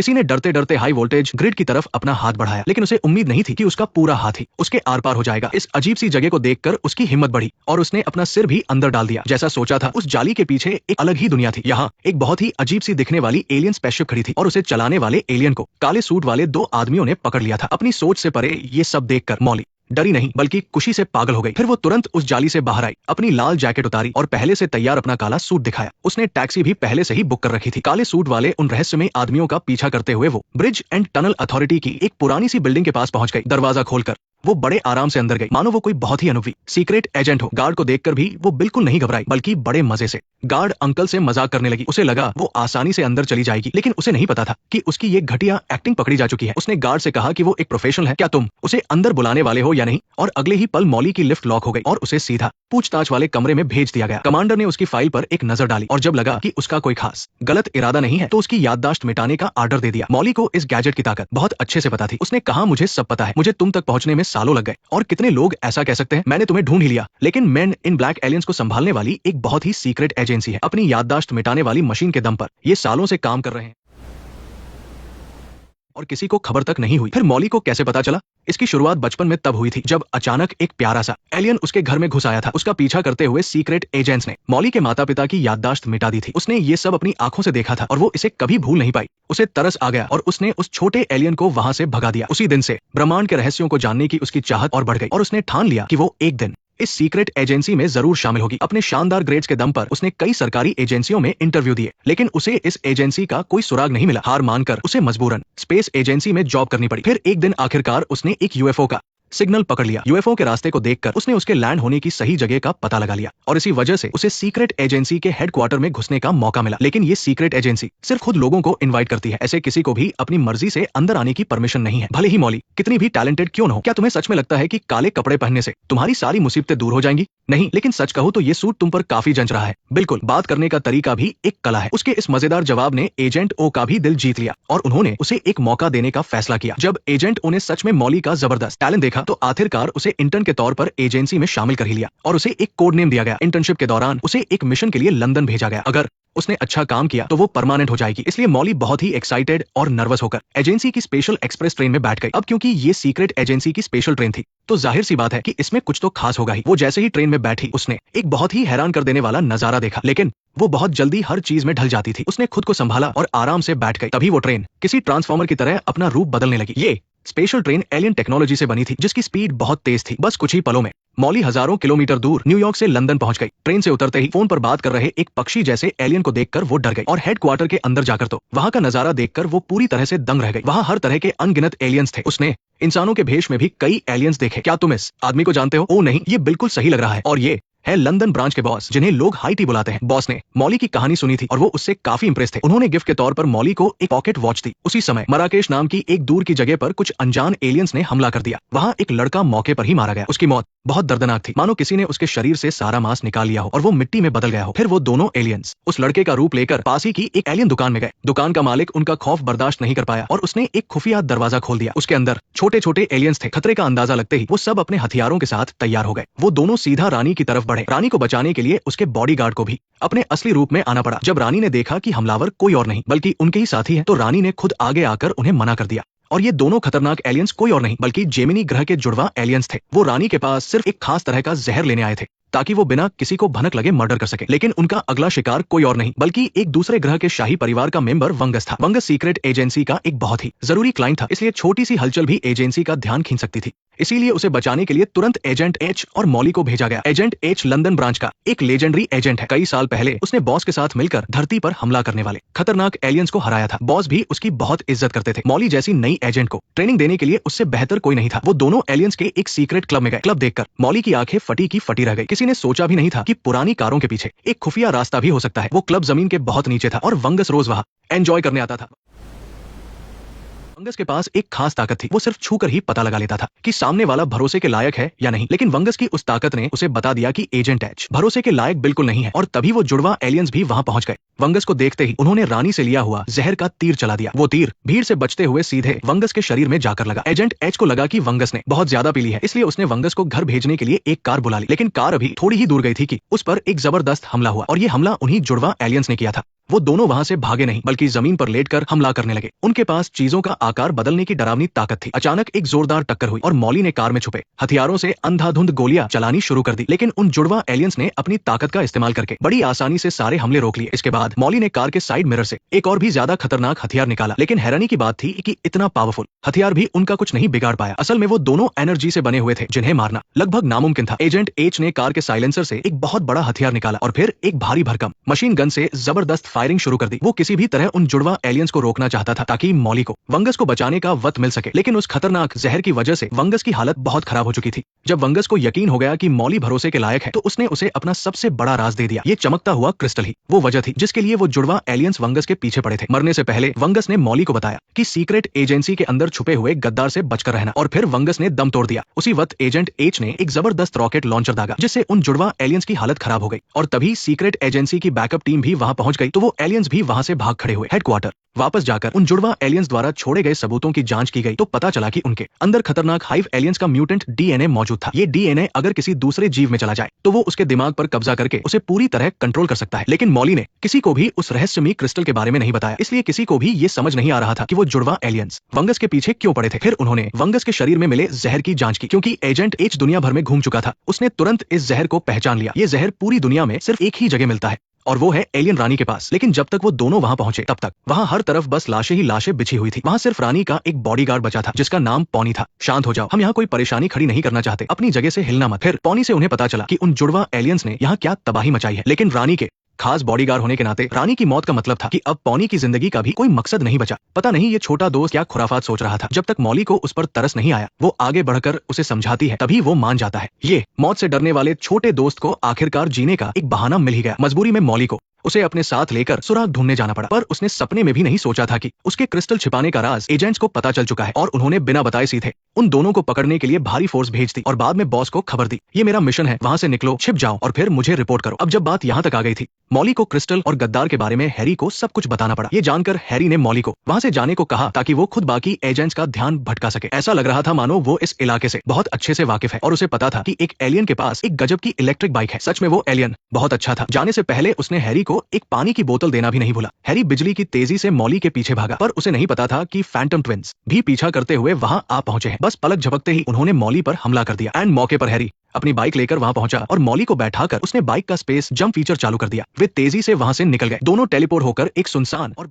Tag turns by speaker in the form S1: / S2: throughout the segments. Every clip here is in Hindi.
S1: किसी ने डरते डरते हाई वोल्टेज ग्रिड की तरफ अपना हाथ बढ़ाया, लेकिन उसे उम्मीद नहीं थी कि उसका पूरा हाथ ही उसके आर पार हो जाएगा। इस अजीब सी जगह को देखकर उसकी हिम्मत बढ़ी और उसने अपना सिर भी अंदर डाल दिया। जैसा सोचा था, उस जाली के पीछे एक अलग ही दुनिया थी। यहाँ एक बहुत ही अजीब सी दिखने वाली एलियन स्पेसशिप खड़ी थी और उसे चलाने वाले एलियन को काले सूट वाले दो आदमियों ने पकड़ लिया था। अपनी सोच से परे ये सब देखकर मॉली डरी नहीं बल्कि खुशी से पागल हो गई। फिर वो तुरंत उस जाली से बाहर आई, अपनी लाल जैकेट उतारी और पहले से तैयार अपना काला सूट दिखाया। उसने टैक्सी भी पहले से ही बुक कर रखी थी। काले सूट वाले उन रहस्यमयी आदमियों का पीछा करते हुए वो ब्रिज एंड टनल अथॉरिटी की एक पुरानी सी बिल्डिंग के पास पहुंच गई। दरवाजा खोलकर वो बड़े आराम से अंदर गई, मानो वो कोई बहुत ही अनुभवी सीक्रेट एजेंट हो। गार्ड को देखकर भी वो बिल्कुल नहीं घबराई, बल्कि बड़े मजे से गार्ड अंकल से मजाक करने लगी। उसे लगा वो आसानी से अंदर चली जाएगी, लेकिन उसे नहीं पता था कि उसकी ये घटिया एक्टिंग पकड़ी जा चुकी है। उसने गार्ड से कहा कि वो एक प्रोफेशनल है, क्या तुम उसे अंदर बुलाने वाले हो या नहीं? और अगले ही पल मॉली की लिफ्ट लॉक हो गई और उसे सीधा पूछताछ वाले कमरे में भेज दिया गया। कमांडर ने उसकी फाइल पर एक नजर डाली और जब लगा कि उसका कोई खास गलत इरादा नहीं है, तो उसकी याददाश्त मिटाने का आर्डर दे दिया। मॉली को इस गैजेट की ताकत बहुत अच्छे से पता थी। उसने कहा, मुझे सब पता है, मुझे तुम तक पहुंचने में सालों लग गए और कितने लोग ऐसा कह सकते हैं, मैंने तुम्हें ढूंढ ही लिया। लेकिन मैन इन ब्लैक एलियंस को संभालने वाली एक बहुत ही सीक्रेट एजेंसी है। अपनी याददाश्त मिटाने वाली मशीन के दम पर ये सालों से काम कर रहे हैं और किसी को खबर तक नहीं हुई। फिर मॉली को कैसे पता चला? इसकी शुरुआत बचपन में तब हुई थी जब अचानक एक प्यारा सा एलियन उसके घर में घुस आया था। उसका पीछा करते हुए सीक्रेट एजेंट्स ने मॉली के माता पिता की याददाश्त मिटा दी थी। उसने ये सब अपनी आंखों से देखा था और वो इसे कभी भूल नहीं पाई। उसे तरस आ गया और उसने उस छोटे एलियन को वहां से भगा दिया। उसी दिन से ब्रह्मांड के रहस्यों को जानने की उसकी चाहत और बढ़ गई और उसने ठान लिया कि वो एक दिन इस सीक्रेट एजेंसी में जरूर शामिल होगी। अपने शानदार ग्रेड्स के दम पर उसने कई सरकारी एजेंसियों में इंटरव्यू दिए, लेकिन उसे इस एजेंसी का कोई सुराग नहीं मिला। हार मानकर उसे मजबूरन स्पेस एजेंसी में जॉब करनी पड़ी। फिर एक दिन आखिरकार उसने एक यूएफओ का सिग्नल पकड़ लिया। यूएफओ के रास्ते को देखकर उसने उसके लैंड होने की सही जगह का पता लगा लिया और इसी वजह से उसे सीक्रेट एजेंसी के हेडक्वार्टर में घुसने का मौका मिला। लेकिन ये सीक्रेट एजेंसी सिर्फ खुद लोगों को इनवाइट करती है, ऐसे किसी को भी अपनी मर्जी से अंदर आने की परमिशन नहीं है, भले ही मॉली कितनी भी टैलेंटेड क्यों न हो। क्या तुम्हें सच में लगता है कि काले कपड़े पहनने से तुम्हारी सारी मुसीबतें दूर हो जाएंगी? नहीं, लेकिन सच कहूं तो ये सूट तुम पर काफी जंच रहा है। बिल्कुल, बात करने का तरीका भी एक कला है। उसके इस मजेदार जवाब ने एजेंट ओ का भी दिल जीत लिया और उन्होंने उसे एक मौका देने का फैसला किया। जब एजेंट ओ ने सच में मॉली का जबरदस्त टैलेंट देखा तो आखिरकार उसे इंटर्न के तौर पर एजेंसी में शामिल कर ही लिया और उसे एक कोड नेम दिया गया। इंटर्नशिप के दौरान उसे एक मिशन के लिए लंदन भेजा गया। अगर उसने अच्छा काम किया तो वो परमानेंट हो जाएगी। इसलिए मॉली बहुत ही एक्साइटेड और नर्वस होकर एजेंसी की स्पेशल एक्सप्रेस ट्रेन में बैठ गई। अब क्योंकि ये सीक्रेट एजेंसी की स्पेशल ट्रेन थी तो जाहिर सी बात है कि इसमें कुछ तो खास होगा ही। वो जैसे ही ट्रेन में बैठी उसने एक बहुत ही हैरान कर देने वाला नजारा देखा, लेकिन वो बहुत जल्दी हर चीज में ढल जाती थी। उसने खुद को संभाला और आराम से बैठ गई। तभी वो ट्रेन किसी ट्रांसफॉर्मर की तरह अपना रूप बदलने लगी। ये स्पेशल ट्रेन एलियन टेक्नोलॉजी से बनी थी जिसकी स्पीड बहुत तेज थी। बस कुछ ही पलों में मॉली हजारों किलोमीटर दूर न्यूयॉर्क से लंदन पहुंच गई। ट्रेन से उतरते ही फोन पर बात कर रहे एक पक्षी जैसे एलियन को देखकर वो डर गई और हेडक्वार्टर के अंदर जाकर तो वहां का नजारा देखकर वो पूरी तरह से दंग रह गई। वहां हर तरह के अनगिनत एलियंस थे। उसने इंसानों के भेष में भी कई एलियंस देखे। क्या तुम इस आदमी को जानते हो? ओ नहीं, ये बिल्कुल सही लग रहा है और ये है लंदन ब्रांच के बॉस, जिन्हें लोग हाई टी बुलाते हैं। बॉस ने मॉली की कहानी सुनी थी और वो उससे काफी इंप्रेस थे। उन्होंने गिफ्ट के तौर पर मॉली को एक पॉकेट वॉच दी। उसी समय मराकेश नाम की एक दूर की जगह पर कुछ अनजान एलियंस ने हमला कर दिया। वहाँ एक लड़का मौके पर ही मारा गया। उसकी मौत बहुत दर्दनाक थी, मानो किसी ने उसके शरीर से सारा मांस निकाल लिया हो और वो मिट्टी में बदल गया हो। फिर वो दोनों एलियंस उस लड़के का रूप लेकर पास ही की एक एलियन दुकान में गए। दुकान का मालिक उनका खौफ बर्दाश्त नहीं कर पाया और उसने एक खुफिया दरवाजा खोल दिया। उसके अंदर छोटे छोटे एलियंस थे। खतरे का अंदाजा लगते ही वो सब अपने हथियारों के साथ तैयार हो गए। वो दोनों सीधा रानी की तरफ बढ़े। रानी को बचाने के लिए उसके बॉडीगार्ड को भी अपने असली रूप में आना पड़ा। जब रानी ने देखा कि हमलावर कोई और नहीं बल्कि उनके ही साथी हैं, तो रानी ने खुद आगे आकर उन्हें मना कर दिया। और ये दोनों खतरनाक एलियंस कोई और नहीं बल्कि जेमिनी ग्रह के जुड़वा एलियंस थे। वो रानी के पास सिर्फ एक खास तरह का जहर लेने आए थे ताकि वो बिना किसी को भनक लगे मर्डर कर सके। लेकिन उनका अगला शिकार कोई और नहीं बल्कि एक दूसरे ग्रह के शाही परिवार का मेंबर वंगस था। वंगस सीक्रेट एजेंसी का एक बहुत ही जरूरी क्लाइंट था, इसलिए छोटी सी हलचल भी एजेंसी का ध्यान खींच सकती थी। इसीलिए उसे बचाने के लिए तुरंत एजेंट एच और मॉली को भेजा गया। एजेंट एच लंदन ब्रांच का एक लेजेंडरी एजेंट है। कई साल पहले उसने बॉस के साथ मिलकर धरती पर हमला करने वाले खतरनाक एलियंस को हराया था। बॉस भी उसकी बहुत इज्जत करते थे। मॉली जैसी नई एजेंट को ट्रेनिंग देने के लिए उससे बेहतर कोई नहीं था। वो दोनों एलियंस के एक सीक्रेट क्लब में गए। क्लब देखकर मॉली की आंखें फटी की फटी रह गई। किसी ने सोचा भी नहीं था कि पुरानी कारों के पीछे एक खुफिया रास्ता भी हो सकता है। वो क्लब जमीन के बहुत नीचे था और वंगस रोज वहां एंजॉय करने आता था। वंगस के पास एक खास ताकत थी। वो सिर्फ छूकर ही पता लगा लेता था कि सामने वाला भरोसे के लायक है या नहीं। लेकिन वंगस की उस ताकत ने उसे बता दिया कि एजेंट एच भरोसे के लायक बिल्कुल नहीं है। और तभी वो जुड़वा एलियंस भी वहां पहुंच गए। वंगस को देखते ही उन्होंने रानी से लिया हुआ जहर का तीर चला दिया। वो तीर भीड़ से बचते हुए सीधे वंगस के शरीर में जाकर लगा। एजेंट एच को लगा कि वंगस ने बहुत ज्यादा पी ली है, इसलिए उसने वंगस को घर भेजने के लिए एक कार बुला ली। लेकिन कार अभी थोड़ी ही दूर गई थी कि उस पर एक जबरदस्त हमला हुआ और ये हमला उन्हीं जुड़वा एलियंस ने किया था। वो दोनों वहाँ से भागे नहीं बल्कि जमीन पर लेटकर हमला करने लगे। उनके पास चीजों का आकार बदलने की डरावनी ताकत थी। अचानक एक जोरदार टक्कर हुई और मॉली ने कार में छुपे हथियारों से अंधाधुंध गोलियां चलानी शुरू कर दी, लेकिन उन जुड़वा एलियंस ने अपनी ताकत का इस्तेमाल करके बड़ी आसानी से सारे हमले रोक लिए। इसके बाद मॉली ने कार के साइड मिरर से एक और भी ज्यादा खतरनाक हथियार निकाला, लेकिन हैरानी की बात थी कि इतना पावरफुल हथियार भी उनका कुछ नहीं बिगाड़ पाया। असल में वो दोनों एनर्जी से बने हुए थे जिन्हें मारना लगभग नामुमकिन था। एजेंट एच ने कार के साइलेंसर से एक बहुत बड़ा हथियार निकाला और फिर एक भारी भरकम मशीन गन से जबरदस्त फायरिंग शुरू कर दी। वो किसी भी तरह उन जुड़वा एलियंस को रोकना चाहता था ताकि मॉली को वंगस को बचाने का वक्त मिल सके, लेकिन उस खतरनाक जहर की वजह से वंगस की हालत बहुत खराब हो चुकी थी। जब वंगस को यकीन हो गया कि मॉली भरोसे के लायक है तो उसने उसे अपना सबसे बड़ा राज दे दिया। ये चमकता हुआ क्रिस्टल ही वो वजह थी जिसके लिए वो जुड़वा एलियंस वंगस के पीछे पड़े थे। मरने से पहले वंगस ने मॉली को बताया कि सीक्रेट एजेंसी के अंदर छुपे हुए गद्दार से बचकर रहना, और फिर वंगस ने दम तोड़ दिया। उसी वक्त एजेंट एच ने एक जबरदस्त रॉकेट लॉन्चर दागा जिससे उन जुड़वा एलियंस की हालत खराब हो गई, और तभी सीक्रेट एजेंसी की बैकअप टीम भी वहां पहुंच गई तो वो एलियंस भी वहां से भाग खड़े हुए। हेडक्वार्टर वापस जाकर उन जुड़वा एलियंस द्वारा छोड़े गए सबूतों की जांच की गई तो पता चला कि उनके अंदर खतरनाक हाइव एलियंस का म्यूटेंट डीएनए मौजूद था। ये डीएनए अगर किसी दूसरे जीव में चला जाए तो वो उसके दिमाग पर कब्जा करके उसे पूरी तरह कंट्रोल कर सकता है। लेकिन मॉली ने किसी को भी उस रहस्यमयी क्रिस्टल के बारे में नहीं बताया, इसलिए किसी को भी ये समझ नहीं आ रहा था कि वो जुड़वा एलियंस वंगस के पीछे क्यों पड़े थे। फिर उन्होंने वंगस के शरीर में मिले जहर की जांच की, क्योंकि एजेंट एच दुनिया भर में घूम चुका था। उसने तुरंत इस जहर को पहचान लिया। ये जहर पूरी दुनिया में सिर्फ एक ही जगह मिलता है और वो है एलियन रानी के पास। लेकिन जब तक वो दोनों वहां पहुंचे तब तक वहां हर तरफ बस लाशें ही लाशें बिछी हुई थी। वहां सिर्फ रानी का एक बॉडीगार्ड बचा था जिसका नाम पॉनी था। शांत हो जाओ, हम यहाँ कोई परेशानी खड़ी नहीं करना चाहते, अपनी जगह से हिलना मत। फिर पॉनी से उन्हें पता चला कि उन जुड़वा एलियंस ने यहाँ क्या तबाही मचाई है, लेकिन रानी के खास बॉडीगार्ड होने के नाते रानी की मौत का मतलब था कि अब पॉनी की जिंदगी का भी कोई मकसद नहीं बचा। पता नहीं ये छोटा दोस्त क्या खुराफात सोच रहा था। जब तक मॉली को उस पर तरस नहीं आया वो आगे बढ़कर उसे समझाती है तभी वो मान जाता है। ये मौत से डरने वाले छोटे दोस्त को आखिरकार जीने का एक बहाना मिल ही गया। मजबूरी में मॉली को उसे अपने साथ लेकर सुराग ढूंढने जाना पड़ा, पर उसने सपने में भी नहीं सोचा था कि उसके क्रिस्टल छिपाने का राज एजेंट्स को पता चल चुका है और उन्होंने बिना बताए सीधे उन दोनों को पकड़ने के लिए भारी फोर्स भेज दी और बाद में बॉस को खबर दी, ये मेरा मिशन है, वहां से निकलो, छिप जाओ और फिर मुझे रिपोर्ट करो। अब जब बात यहाँ तक आ गई थी मॉली को क्रिस्टल और गद्दार के बारे में हैरी को सब कुछ बताना पड़ा। ये जानकर हैरी ने मॉली को वहां से जाने को कहा ताकि वो खुद बाकी एजेंट्स का ध्यान भटका सके। ऐसा लग रहा था मानो वो इस इलाके से बहुत अच्छे से वाकिफ है और उसे पता था कि एक एलियन के पास एक गजब की इलेक्ट्रिक बाइक है। सच में वो एलियन बहुत अच्छा था। जाने से पहले उसने हैरी को एक पानी की बोतल देना भी नहीं भूला। हैरी बिजली की तेजी से मॉली के पीछे भागा, पर उसे नहीं पता था कि फैंटम ट्विंस भी पीछा करते हुए वहां आ पहुंचे हैं। बस पलक झपकते ही उन्होंने मॉली पर हमला कर दिया एंड मौके पर हैरी अपनी बाइक लेकर वहां पहुंचा और मॉली को बैठाकर उसने बाइक का स्पेस जंप फीचर चालू कर दिया। वे तेजी से वहां से निकल गए। दोनों टेलीपोर्ट होकर एक सुनसान और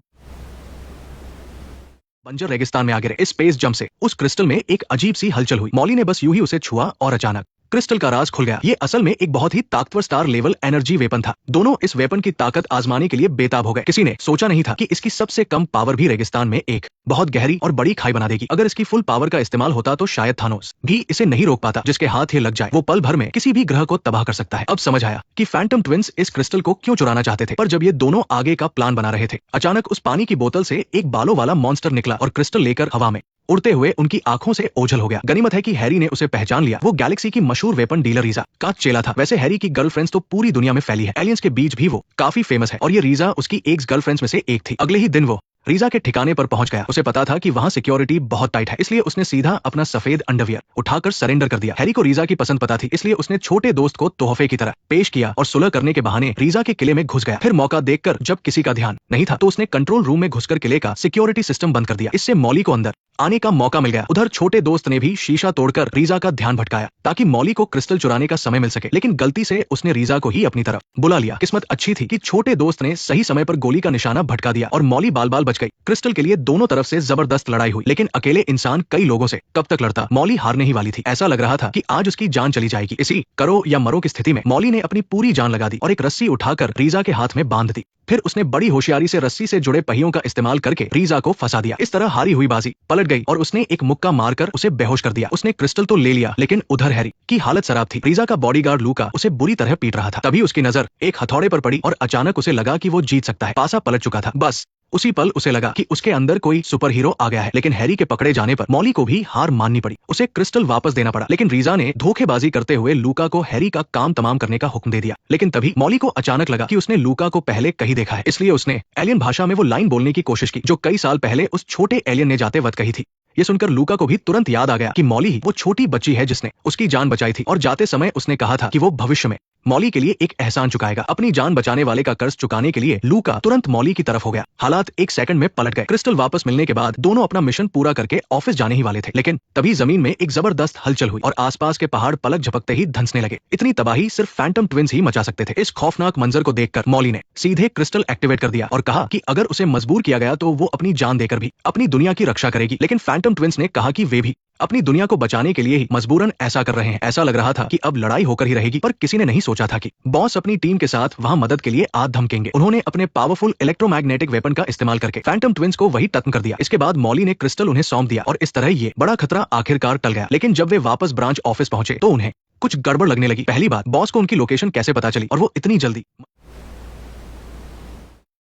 S1: बंजर रेगिस्तान में आ गिरे। इस स्पेस जंप से उस क्रिस्टल में एक अजीब सी हलचल हुई। मॉली ने बस यूं ही उसे छुआ और अचानक क्रिस्टल का राज खुल गया। ये असल में एक बहुत ही ताकतवर स्टार लेवल एनर्जी वेपन था। दोनों इस वेपन की ताकत आजमाने के लिए बेताब हो गए। किसी ने सोचा नहीं था कि इसकी सबसे कम पावर भी रेगिस्तान में एक बहुत गहरी और बड़ी खाई बना देगी। अगर इसकी फुल पावर का इस्तेमाल होता तो शायद थानोस भी इसे नहीं रोक पाता। जिसके हाथ ये लग जाए वो पल भर में किसी भी ग्रह को तबाह कर सकता है। अब समझ आया कि फैंटम ट्विंस इस क्रिस्टल को क्यों चुराना चाहते थे। पर जब ये दोनों आगे का प्लान बना रहे थे अचानक उस पानी की बोतल से एक बालों वाला मॉन्स्टर निकला और क्रिस्टल लेकर हवा में उड़ते हुए उनकी आंखों से ओझल हो गया। गनीमत है कि हैरी ने उसे पहचान लिया। वो गैलेक्सी की मशहूर वेपन डीलर रीजा का चेला था। वैसे हैरी की गर्लफ्रेंड्स तो पूरी दुनिया में फैली है, एलियंस के बीच भी वो काफी फेमस है और ये रीजा उसकी एक्स गर्लफ्रेंड्स में से एक थी। अगले ही दिन वो रीजा के ठिकाने पर पहुंच गया। उसे पता था कि वहां सिक्योरिटी बहुत टाइट है, इसलिए उसने सीधा अपना सफेद अंडरवियर उठाकर सरेंडर कर दिया। हैरी को रीजा की पसंद पता थी, इसलिए उसने छोटे दोस्त को तोहफे की तरह पेश किया और सुलह करने के बहाने रीजा के किले में घुस गया। फिर मौका देखकर जब किसी का ध्यान नहीं था तो उसने कंट्रोल रूम में घुसकर किले का सिक्योरिटी सिस्टम बंद कर दिया। इससे मॉली को अंदर आने का मौका मिल गया। उधर छोटे दोस्त ने भी शीशा तोड़कर रीजा का ध्यान भटकाया ताकि मॉली को क्रिस्टल चुराने का समय मिल सके, लेकिन गलती से उसने रीजा को ही अपनी तरफ बुला लिया। किस्मत अच्छी थी कि छोटे दोस्त ने सही समय पर गोली का निशाना भटका दिया और मॉली बाल बाल बच गई। क्रिस्टल के लिए दोनों तरफ से जबरदस्त लड़ाई हुई, लेकिन अकेले इंसान कई लोगों से कब तक लड़ता। मॉली हारने ही वाली थी। ऐसा लग रहा था कि आज उसकी जान चली जाएगी। इसी करो या मरो की स्थिति में मॉली ने अपनी पूरी जान लगा दी और एक रस्सी उठाकर रीजा के हाथ में बांध दी। फिर उसने बड़ी होशियारी से रस्सी से जुड़े पहियों का इस्तेमाल करके रीजा को फंसा दिया। इस तरह हारी हुई बाजी पलट गई और उसने एक मुक्का मारकर उसे बेहोश कर दिया। उसने क्रिस्टल तो ले लिया, लेकिन उधर हैरी की हालत खराब थी। रीजा का बॉडीगार्ड लूका उसे बुरी तरह पीट रहा था। तभी उसकी नजर एक हथौड़े पर पड़ी और अचानक उसे लगा कि वो जीत सकता है। पासा पलट चुका था। बस उसी पल उसे लगा कि उसके अंदर कोई सुपर हीरो आ गया है, लेकिन हैरी के पकड़े जाने पर मॉली को भी हार माननी पड़ी। उसे क्रिस्टल वापस देना पड़ा, लेकिन रीजा ने धोखेबाजी करते हुए लूका को हैरी का काम तमाम करने का हुक्म दे दिया। लेकिन तभी मॉली को अचानक लगा कि उसने लूका को पहले कहीं देखा है, इसलिए उसने एलियन भाषा में वो लाइन बोलने की कोशिश की जो कई साल पहले उस छोटे एलियन ने जाते वक्त कही थी। ये सुनकर लूका को भी तुरंत याद आ गया कि मॉली ही वो छोटी बच्ची है जिसने उसकी जान बचाई थी और जाते समय उसने कहा था कि वो भविष्य में मॉली के लिए एक एहसान चुकाएगा। अपनी जान बचाने वाले का कर्ज चुकाने के लिए लूका तुरंत मॉली की तरफ हो गया। हालात एक सेकंड में पलट गए। क्रिस्टल वापस मिलने के बाद दोनों अपना मिशन पूरा करके ऑफिस जाने ही वाले थे, लेकिन तभी जमीन में एक जबरदस्त हलचल हुई और आसपास के पहाड़ पलक झपकते ही धंसने लगे। इतनी तबाही सिर्फ फैंटम ट्विंस ही मचा सकते थे। इस खौफनाक मंजर को देखकर मॉली ने सीधे क्रिस्टल एक्टिवेट कर दिया और कहा कि अगर उसे मजबूर किया गया तो वो अपनी जान देकर भी अपनी दुनिया की रक्षा करेगी। लेकिन फैंटम ट्विंस ने कहा कि वे भी अपनी दुनिया को बचाने के लिए ही मजबूरन ऐसा कर रहे हैं। ऐसा लग रहा था कि अब लड़ाई होकर ही रहेगी, पर किसी ने नहीं सोचा था कि बॉस अपनी टीम के साथ वहां मदद के लिए आ धमकेंगे। उन्होंने अपने पावरफुल इलेक्ट्रोमैग्नेटिक वेपन का इस्तेमाल करके फैंटम ट्विंस को वही खत्म कर दिया। इसके बाद मॉली ने क्रिस्टल उन्हें सौंप दिया और इस तरह ये बड़ा खतरा आखिरकार टल गया। लेकिन जब वे वापस ब्रांच ऑफिस पहुंचे तो उन्हें कुछ गड़बड़ लगने लगी। पहली बात, बॉस को उनकी लोकेशन कैसे पता चली और वो इतनी जल्दी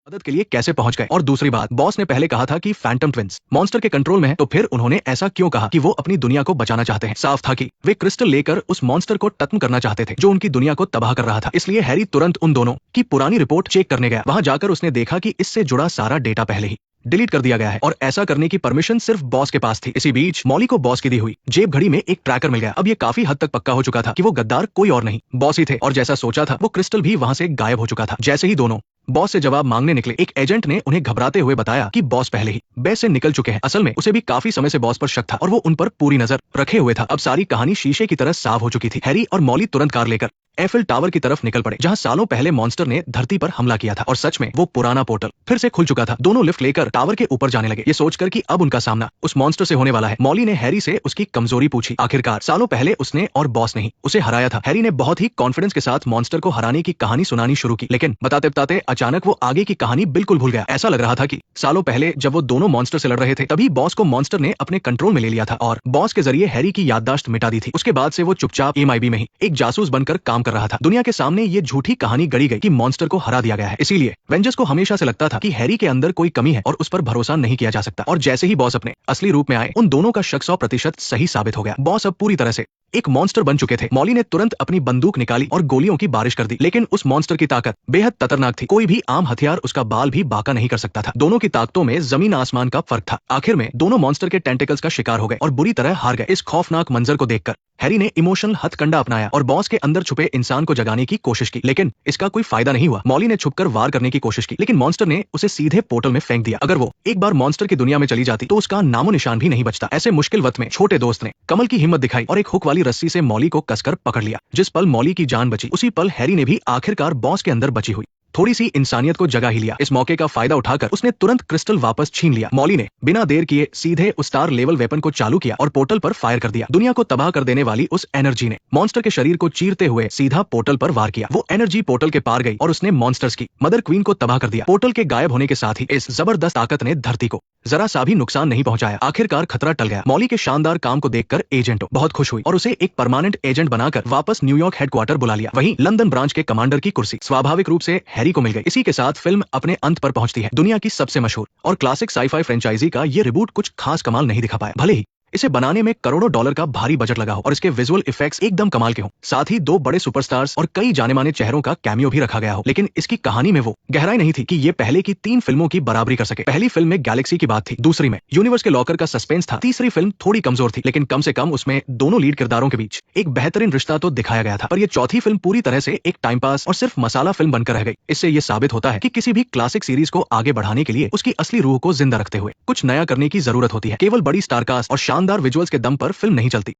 S1: मदद के लिए कैसे पहुंच गए। और दूसरी बात, बॉस ने पहले कहा था कि फैंटम ट्विंस मॉन्स्टर के कंट्रोल में है, तो फिर उन्होंने ऐसा क्यों कहा कि वो अपनी दुनिया को बचाना चाहते हैं। साफ था कि वे क्रिस्टल लेकर उस मॉन्स्टर को खत्म करना चाहते थे जो उनकी दुनिया को तबाह कर रहा था। इसलिए हैरी तुरंत उन दोनों की पुरानी रिपोर्ट चेक करने गया। वहां जाकर उसने देखा कि इससे जुड़ा सारा डेटा पहले ही डिलीट कर दिया गया है और ऐसा करने की परमिशन सिर्फ बॉस के पास थी। इसी बीच मॉली को बॉस की दी हुई जेब घड़ी में एक ट्रैकर मिल गया। अब ये काफी हद तक पक्का हो चुका था कि वो गद्दार कोई और नहीं, बॉस ही थे। और जैसा सोचा था, वो क्रिस्टल भी वहां से गायब हो चुका था। जैसे ही दोनों बॉस से जवाब मांगने निकले, एक एजेंट ने उन्हें घबराते हुए बताया कि बॉस पहले ही बेस से निकल चुके हैं। असल में उसे भी काफी समय से बॉस पर शक था और वो उन पर पूरी नजर रखे हुए था। अब सारी कहानी शीशे की तरह साफ हो चुकी थी। हैरी और मॉली तुरंत कार लेकर एफिल टावर की तरफ निकल पड़े, जहां सालों पहले मॉन्स्टर ने धरती पर हमला किया था। और सच में वो पुराना पोर्टल फिर से खुल चुका था। दोनों लिफ्ट लेकर टावर के ऊपर जाने लगे, ये सोचकर कि अब उनका सामना उस मॉन्स्टर से होने वाला है। मॉली ने हैरी से उसकी कमजोरी पूछी। आखिरकार सालों पहले उसने और बॉस ने ही उसे हराया था। हैरी ने बहुत ही कॉन्फिडेंस के साथ मॉन्स्टर को हराने की कहानी सुनानी शुरू की, लेकिन बताते बताते अचानक वो आगे की कहानी बिल्कुल भूल गया। ऐसा लग रहा था कि सालों पहले जब वो दोनों मॉन्स्टर से लड़ रहे थे, तभी बॉस को मॉन्स्टर ने अपने कंट्रोल में ले लिया था और बॉस के जरिए हैरी की याददाश्त मिटा दी थी। उसके बाद से वो चुपचाप MIB में ही एक जासूस बनकर काम कर रहा था। दुनिया के सामने ये झूठी कहानी गढ़ी गई कि मॉन्स्टर को हरा दिया गया है। इसीलिए वेंजर्स को हमेशा से लगता था कि हैरी के अंदर कोई कमी है और उस पर भरोसा नहीं किया जा सकता। और जैसे ही बॉस अपने असली रूप में आए, उन दोनों का शक 100% सही साबित हो गया। बॉस अब पूरी तरह से एक मॉन्स्टर बन चुके थे। मॉली ने तुरंत अपनी बंदूक निकाली और गोलियों की बारिश कर दी, लेकिन उस मॉन्स्टर की ताकत बेहद खतरनाक थी। कोई भी आम हथियार उसका बाल भी बांका नहीं कर सकता था। दोनों की ताकतों में जमीन आसमान का फर्क था। आखिर में दोनों मॉन्स्टर के टेंटिकल्स का शिकार हो गए और बुरी तरह हार गए। इस खौफनाक मंजर को देखकर हैरी ने इमोशनल हथकंडा अपनाया और बॉस के अंदर छुपे इंसान को जगाने की कोशिश की, लेकिन इसका कोई फायदा नहीं हुआ। मॉली ने छुपकर वार करने की कोशिश की, लेकिन मॉन्स्टर ने उसे सीधे पोर्टल में फेंक दिया। अगर वो एक बार मॉन्स्टर की दुनिया में चली जाती तो उसका नामो निशान भी नहीं बचता। ऐसे मुश्किल वक्त में छोटे दोस्त ने कमल की हिम्मत दिखाई और एक हुक वाली रस्सी से मॉली को कसकर पकड़ लिया। जिस पल मॉली की जान बची, उसी पल हैरी ने भी आखिरकार बॉस के अंदर बची हुई थोड़ी सी इंसानियत को जगा ही लिया। इस मौके का फायदा उठाकर उसने तुरंत क्रिस्टल वापस छीन लिया। मॉली ने बिना देर किए सीधे उस स्टार लेवल वेपन को चालू किया और पोर्टल पर फायर कर दिया। दुनिया को तबाह कर देने वाली उस एनर्जी ने मॉन्स्टर के शरीर को चीरते हुए सीधा पोर्टल पर वार किया। वो एनर्जी पोर्टल के पार गई और उसने मॉन्स्टर्स की मदर क्वीन को तबाह कर दिया। पोर्टल के गायब होने के साथ ही इस जबरदस्त ताकत ने धरती को जरा सा भी नुकसान नहीं पहुंचाया। आखिरकार खतरा टल गया। मॉली के शानदार काम को देखकर एजेंटो बहुत खुश हुई और उसे एक परमानेंट एजेंट बनाकर वापस न्यूयॉर्क हेडक्वार्टर बुला लिया। वहीं लंदन ब्रांच के कमांडर की कुर्सी स्वाभाविक रूप से हैरी को मिल गई। इसी के साथ फिल्म अपने अंत पर पहुंचती है। दुनिया की सबसे मशहूर और क्लासिक साईफाई फ्रेंचाइजी का ये रिबूट कुछ खास कमाल नहीं दिखा पाया। भले ही इसे बनाने में करोड़ों डॉलर का भारी बजट लगा हो और इसके विजुअल इफेक्ट्स एकदम कमाल के हों, साथ ही 2 बड़े सुपरस्टार्स और कई जाने माने चेहरों का कैमियो भी रखा गया हो, लेकिन इसकी कहानी में वो गहराई नहीं थी कि ये पहले की 3 फिल्मों की बराबरी कर सके। पहली फिल्म में गैलेक्सी की बात थी, दूसरी में यूनिवर्स के लॉकर का सस्पेंस था, तीसरी फिल्म थोड़ी कमजोर थी, लेकिन कम से कम उसमें दोनों लीड किरदारों के बीच एक बेहतरीन रिश्ता तो दिखाया गया था। पर यह चौथी फिल्म पूरी तरह से एक टाइम पास और सिर्फ मसाला फिल्म बनकर रह गई। इससे यह साबित होता है कि किसी भी क्लासिक सीरीज को आगे बढ़ाने के लिए उसकी असली रूह को जिंदा रखते हुए कुछ नया करने की जरूरत होती है। केवल बड़ी स्टारकास्ट और शानदार विजुअल्स के दम पर फिल्म नहीं चलती।